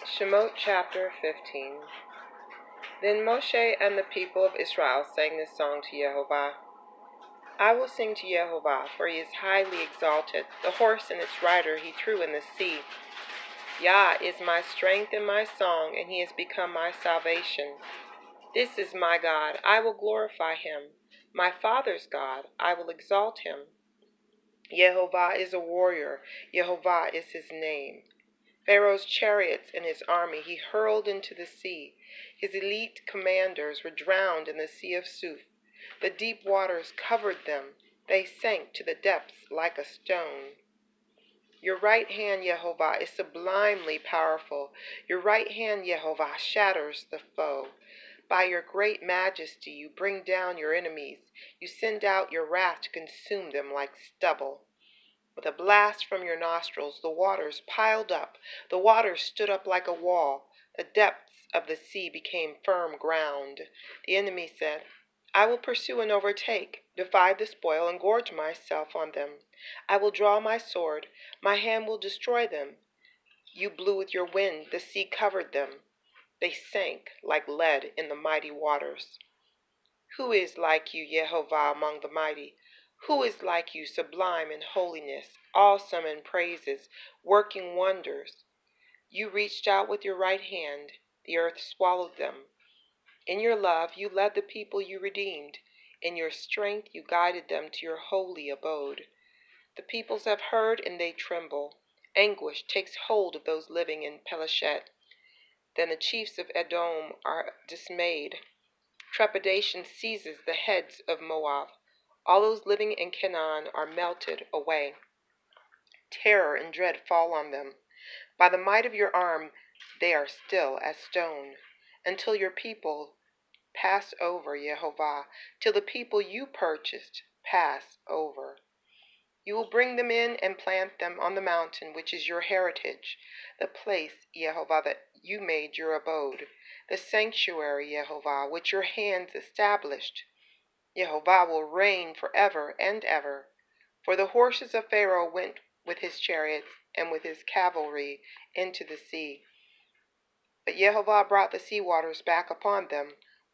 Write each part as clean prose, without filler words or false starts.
Shemot chapter 15. Then Moshe and the people of Israel sang this song to Yehovah. I will sing to Yehovah, for he is highly exalted. The horse and its rider he threw in the sea. Yah is my strength and my song, and he has become my salvation. This is my God, I will glorify him. My father's God, I will exalt him. Yehovah is a warrior, Yehovah is his name. Pharaoh's chariots and his army he hurled into the sea. His elite commanders were drowned in the sea of Suf. The deep waters covered them. They sank to the depths like a stone. Your right hand, Yehovah, is sublimely powerful. Your right hand, Yehovah, shatters the foe. By your great majesty you bring down your enemies. You send out your wrath to consume them like stubble. With a blast from your nostrils, the waters piled up. The waters stood up like a wall. The depths of the sea became firm ground. The enemy said, I will pursue and overtake, divide the spoil, and gorge myself on them. I will draw my sword. My hand will destroy them. You blew with your wind. The sea covered them. They sank like lead in the mighty waters. Who is like you, Yehovah, among the mighty? Who is like you, sublime in holiness, awesome in praises, working wonders? You reached out with your right hand. The earth swallowed them. In your love you led the people you redeemed. In your strength you guided them to your holy abode. The peoples have heard and they tremble. Anguish takes hold of those living in Peleshet. Then the chiefs of Edom are dismayed. Trepidation seizes the heads of Moab. All those living in Canaan are melted away. Terror and dread fall on them. By the might of your arm they are still as stone, until your people pass over, Yehovah, till the people you purchased pass over. You will bring them in and plant them on the mountain which is your heritage, the place, Yehovah, that you made your abode, the sanctuary, Yehovah, which your hands established. Yehovah will reign forever and ever. For the horses of Pharaoh went with his chariots and with his cavalry into the sea. But Yehovah brought the sea waters back upon them,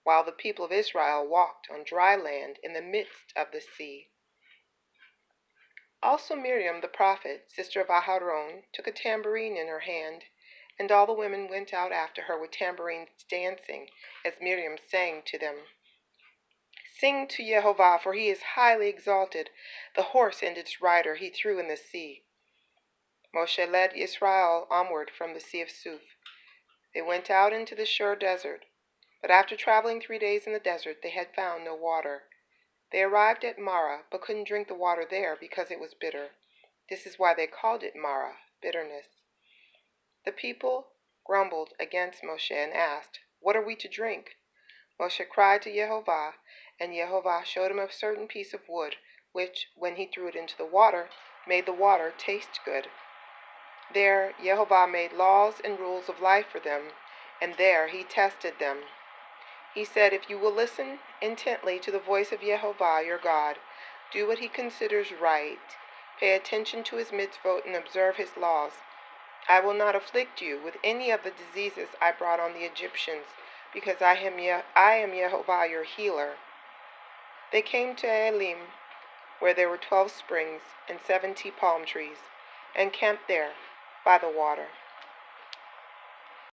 while the people of Israel walked on dry land in the midst of the sea. Also Miriam the prophet, sister of Aharon, took a tambourine in her hand, and all the women went out after her with tambourines dancing, as Miriam sang to them. Sing to Yehovah, for he is highly exalted. The horse and its rider he threw in the sea. Moshe led Israel onward from the sea of Suf. They went out into the Shur desert, but after traveling 3 days in the desert, they had found no water. They arrived at Marah, but couldn't drink the water there because it was bitter. This is why they called it Marah, bitterness. The people grumbled against Moshe and asked, What are we to drink? Moshe cried to Yehovah, and Yehovah showed him a certain piece of wood, which, when he threw it into the water, made the water taste good. There Yehovah made laws and rules of life for them, and there he tested them. He said, If you will listen intently to the voice of Yehovah your God, do what he considers right, pay attention to his mitzvot and observe his laws, I will not afflict you with any of the diseases I brought on the Egyptians, because I am Yehovah your healer. They came to Elim, where there were 12 springs and 70 palm trees, and camped there by the water.